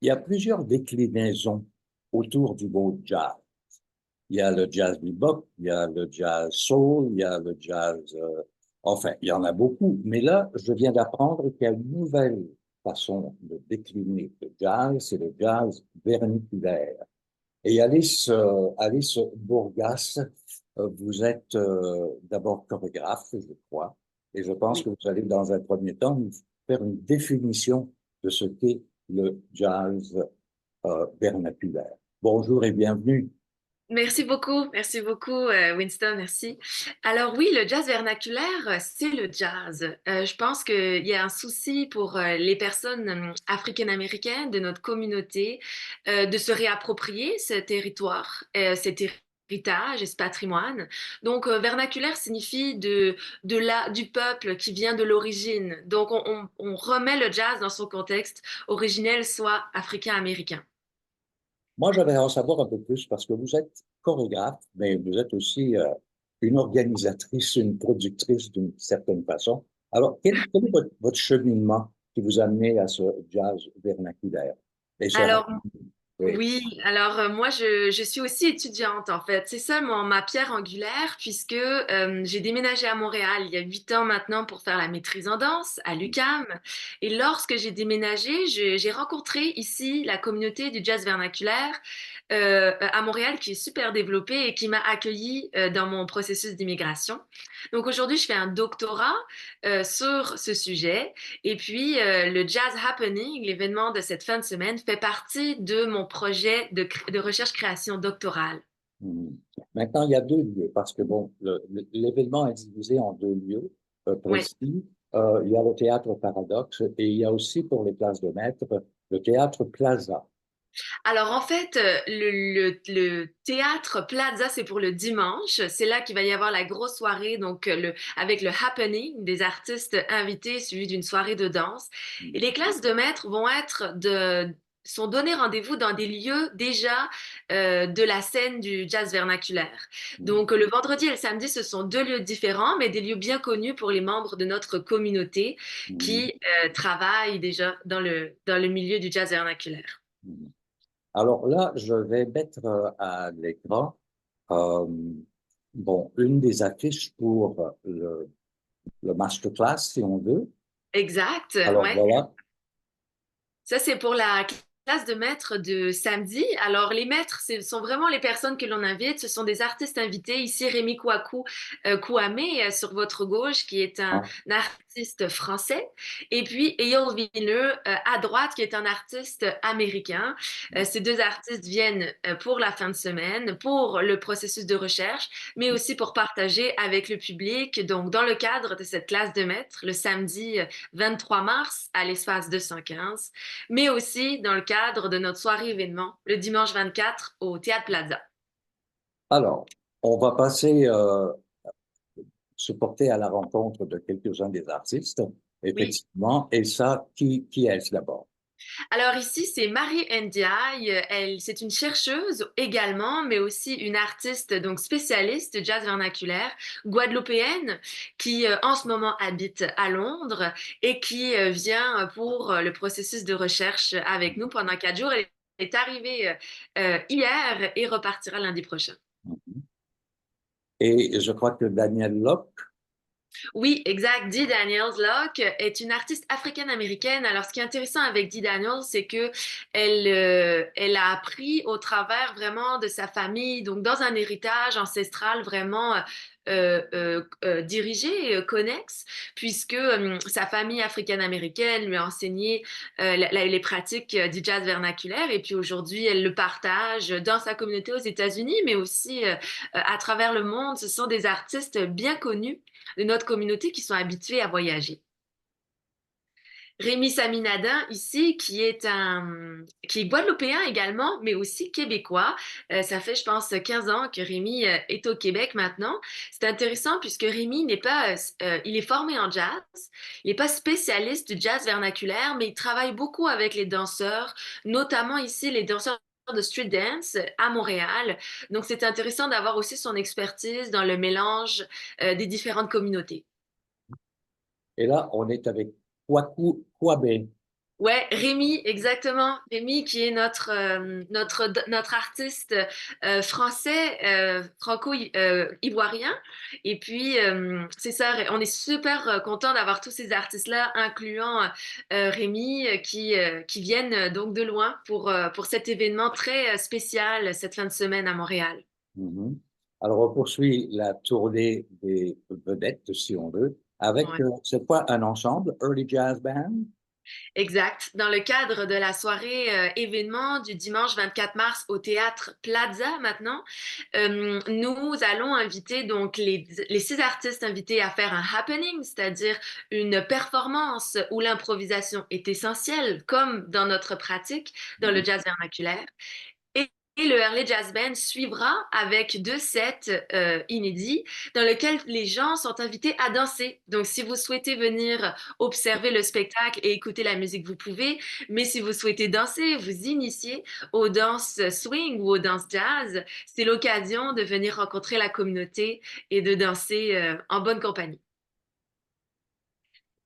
Il y a plusieurs déclinaisons autour du mot jazz. Il y a le jazz bebop, il y a le jazz soul, il y a le jazz... enfin, il y en a beaucoup. Mais là, je viens d'apprendre qu'il y a une nouvelle façon de décliner le jazz, c'est le jazz vernaculaire. Et Alice Bourgas, vous êtes d'abord chorégraphe, je crois, et je pense Oui. que vous allez dans un premier temps nous faire une définition de ce qu'est le jazz vernaculaire. Bonjour et bienvenue. Merci beaucoup, Winston, merci. Alors oui, le jazz vernaculaire, c'est le jazz. Je pense qu'il y a un souci pour les personnes africaines-américaines de notre communauté de se réapproprier ce territoire, cet héritage et ce patrimoine. Donc, vernaculaire signifie du peuple qui vient de l'origine. Donc, on remet le jazz dans son contexte originel, soit africain-américain. Moi, j'aimerais en savoir un peu plus parce que vous êtes chorégraphe, mais vous êtes aussi une organisatrice, une productrice d'une certaine façon. Alors, quel est votre cheminement qui vous a amené à ce jazz vernaculaire? Et ce rap, Alors, oui. oui, alors moi je suis aussi étudiante en fait. C'est ça ma pierre angulaire puisque j'ai déménagé à Montréal il y a 8 ans maintenant pour faire la maîtrise en danse à l'UQAM. Et lorsque j'ai déménagé, j'ai rencontré ici la communauté du jazz vernaculaire à Montréal qui est super développée et qui m'a accueillie dans mon processus d'immigration. Donc aujourd'hui, je fais un doctorat sur ce sujet. Et puis, le Jazz Happening, l'événement de cette fin de semaine, fait partie de mon projet de recherche-création doctorale. Mhm. Maintenant, il y a deux lieux parce que bon, l'événement est divisé en deux lieux Oui. précis. Il y a le théâtre Paradoxe et il y a aussi pour les classes de maître le théâtre Plaza. Alors, en fait, le théâtre Plaza, c'est pour le dimanche. C'est là qu'il va y avoir la grosse soirée, donc avec le happening des artistes invités, suivi d'une soirée de danse. Et les classes de maître sont données rendez-vous dans des lieux déjà de la scène du jazz vernaculaire. Mhm. Donc, le vendredi et le samedi, ce sont deux lieux différents, mais des lieux bien connus pour les membres de notre communauté Mhm. qui travaillent déjà dans le milieu du jazz vernaculaire. Mhm. Alors là, je vais mettre à l'écran euh, bon, une des affiches pour le masterclass, si on veut. Exact, Alors ouais. voilà. Ça, c'est pour la classe de maître de samedi. Alors, les maîtres, ce sont vraiment les personnes que l'on invite. Ce sont des artistes invités. Ici, Rémi Kouamé, sur votre gauche, qui est un Hein. artiste français. Et puis, Eyal Villeneuve, à droite, qui est un artiste américain. Ces deux artistes viennent pour la fin de semaine, pour le processus de recherche, mais aussi pour partager avec le public. Donc, dans le cadre de cette classe de maître, le samedi 23 mars, à l'espace 215, mais aussi dans le cadre de notre soirée événement le dimanche 24 au Théâtre Plaza. Alors, on va passer se porter à la rencontre de quelques-uns des artistes, Oui. effectivement. Et ça, qui est-ce d'abord? Alors ici, c'est Marie Ndiaye. C'est une chercheuse également, mais aussi une artiste donc spécialiste de jazz vernaculaire guadeloupéenne qui en ce moment habite à Londres et qui vient pour le processus de recherche avec nous pendant 4 jours. Elle est arrivée hier et repartira lundi prochain. Et je crois que Daniel Locke, Oui, exact. Dee Daniels Locke est une artiste africaine-américaine. Alors, ce qui est intéressant avec Dee Daniels, c'est que elle a appris au travers vraiment de sa famille, donc dans un héritage ancestral vraiment dirigé, connexe, puisque sa famille africaine-américaine lui a enseigné les pratiques du jazz vernaculaire. Et puis aujourd'hui, elle le partage dans sa communauté aux États-Unis, mais aussi à travers le monde. Ce sont des artistes bien connus de notre communauté qui sont habitués à voyager. Rémi Saminadin, ici, qui est guadeloupéen également, mais aussi québécois. Ça fait, je pense, 15 ans que Rémi est au Québec maintenant. C'est intéressant puisque Rémi n'est pas, il est formé en jazz. Il n'est pas spécialiste du jazz vernaculaire, mais il travaille beaucoup avec les danseurs, notamment ici les danseurs de street dance à Montréal. Donc, c'est intéressant d'avoir aussi son expertise dans le mélange des différentes communautés. et là, on est avec Kwaku Kwabé. Ouais, Rémi, exactement. Rémi, qui est notre artiste français, franco-ivoirien. Et puis, c'est ça, on est super content d'avoir tous ces artistes-là, incluant Rémi, qui viennent donc de loin pour cet événement très spécial cette fin de semaine à Montréal. Mhm. Alors, on poursuit la tournée des vedettes, si on veut, avec Ouais. cette fois un ensemble, Early Jazz Band. Exact. Dans le cadre de la soirée événement du dimanche 24 mars au théâtre Plaza maintenant, nous allons inviter donc les 6 artistes invités à faire un happening, c'est-à-dire une performance où l'improvisation est essentielle, comme dans notre pratique dans le jazz vernaculaire. Et le Early Jazz Band suivra avec 2 sets inédits dans lesquels les gens sont invités à danser. Donc, si vous souhaitez venir observer le spectacle et écouter la musique, vous pouvez. Mais si vous souhaitez danser, vous initier aux danses swing ou aux danses jazz, c'est l'occasion de venir rencontrer la communauté et de danser en bonne compagnie.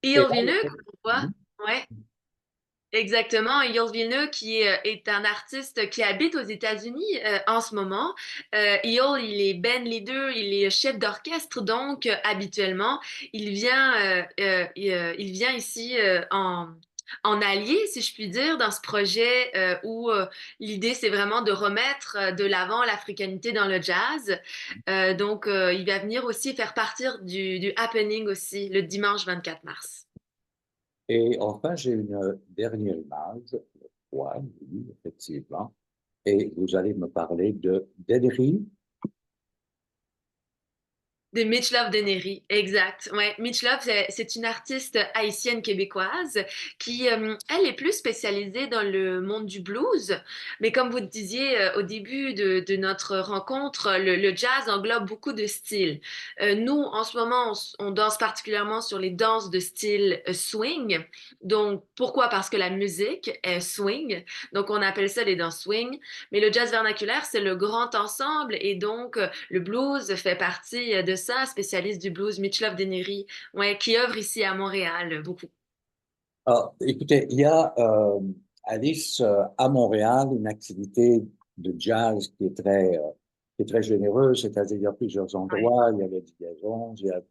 Et Et Yul là, Villeneuve, on voit, mhm. ouais. Exactement. Yul Villeneuve, qui est un artiste qui habite aux États-Unis en ce moment. Yul, il est band leader, il est chef d'orchestre, donc habituellement, il vient ici en allié, si je puis dire, dans ce projet où l'idée, c'est vraiment de remettre de l'avant l'africanité dans le jazz. Donc, il va venir aussi faire partir du happening aussi le dimanche 24 mars. Et enfin, j'ai une dernière image. Ouais, oui, effectivement. Et vous allez me parler de d'Henry. De Mitch Love Denery, exact. Ouais, Mitch Love, c'est une artiste haïtienne québécoise qui, elle, est plus spécialisée dans le monde du blues. Mais comme vous le disiez au début de notre rencontre, le jazz englobe beaucoup de styles. Nous, en ce moment, on danse particulièrement sur les danses de style swing. Donc, pourquoi? Parce que la musique est swing. Donc, on appelle ça les danses swing. Mais le jazz vernaculaire, c'est le grand ensemble et donc le blues fait partie de ça, spécialiste du blues, Mitch Love Denery, ouais, qui œuvre ici à Montréal beaucoup. Ah, écoutez, il y a Alice à Montréal une activité de jazz qui est très généreuse, c'est-à-dire il y a plusieurs Ouais, endroits, il y a les liaisons, il y a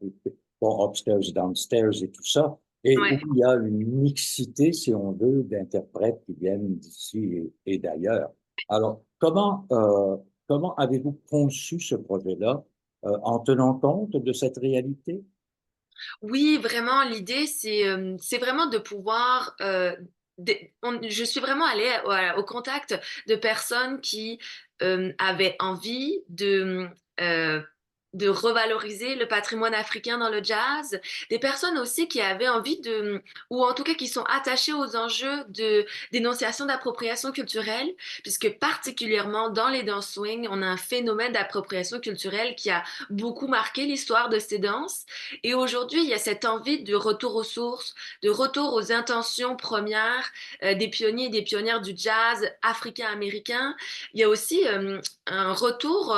bon, upstairs, downstairs et tout ça, et où ouais. il y a une mixité, si on veut, d'interprètes qui viennent d'ici et d'ailleurs. Alors, comment avez-vous conçu ce projet-là en tenant compte de cette réalité? Oui, vraiment, l'idée, c'est vraiment de pouvoir... je suis vraiment allée au contact de personnes qui avaient envie euh, de revaloriser le patrimoine africain dans le jazz, des personnes aussi qui avaient envie ou en tout cas qui sont attachées aux enjeux de dénonciation d'appropriation culturelle, puisque particulièrement dans les danses swing, on a un phénomène d'appropriation culturelle qui a beaucoup marqué l'histoire de ces danses. Et aujourd'hui, il y a cette envie de retour aux sources, de retour aux intentions premières des pionniers et des pionnières du jazz africain-américain. Il y a aussi un retour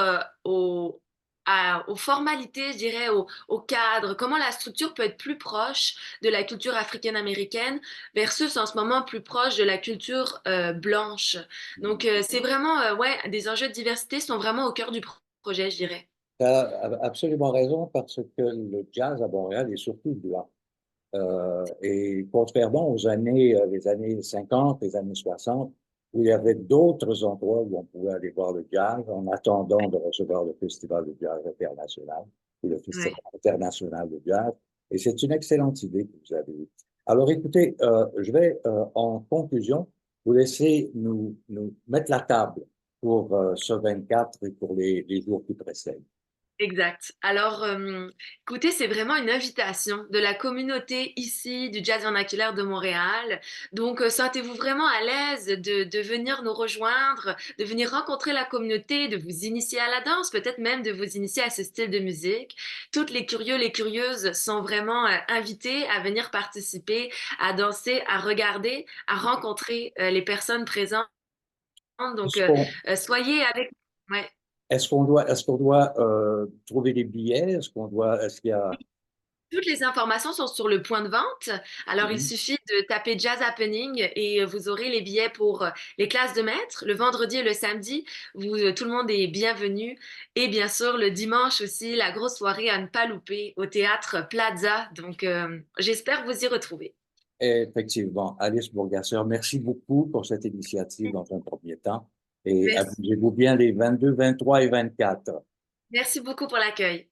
aux formalités, je dirais, au cadre, comment la structure peut être plus proche de la culture africaine-américaine versus en ce moment plus proche de la culture blanche. Donc, c'est vraiment, ouais, des enjeux de diversité sont vraiment au cœur du projet, je dirais. Tu as absolument raison parce que le jazz à Montréal est surtout blanc. Et contrairement les années 50, les années 60, où il y avait d'autres endroits où on pouvait aller voir le jazz en attendant de recevoir le Festival de jazz international ou le Ouais. Festival international de jazz. Et c'est une excellente idée que vous avez eue. Alors écoutez, je vais en conclusion vous laisser nous mettre la table pour ce 24 et pour les jours qui précèdent. Exact. Alors, écoutez, c'est vraiment une invitation de la communauté ici du jazz vernaculaire de Montréal. Donc, sentez-vous vraiment à l'aise de venir nous rejoindre, de venir rencontrer la communauté, de vous initier à la danse, peut-être même de vous initier à ce style de musique. Toutes les curieux, les curieuses sont vraiment invités à venir participer, à danser, à regarder, à rencontrer les personnes présentes. Donc, Est-ce qu'on soyez avec... Ouais. est-ce qu'on doit trouver des billets? Est-ce qu'il y a Toutes les informations sont sur le point de vente. Alors, il Mhm. suffit de taper Jazz Happening et vous aurez les billets pour les classes de maître. Le vendredi et le samedi, tout le monde est bienvenu. Et bien sûr, le dimanche aussi, la grosse soirée à ne pas louper au théâtre Plaza. Donc, j'espère vous y retrouver. Effectivement, Alice Bourgasseur, merci beaucoup pour cette initiative dans un premier temps et Merci. amusez-vous bien les 22, 23 et 24. Merci beaucoup pour l'accueil.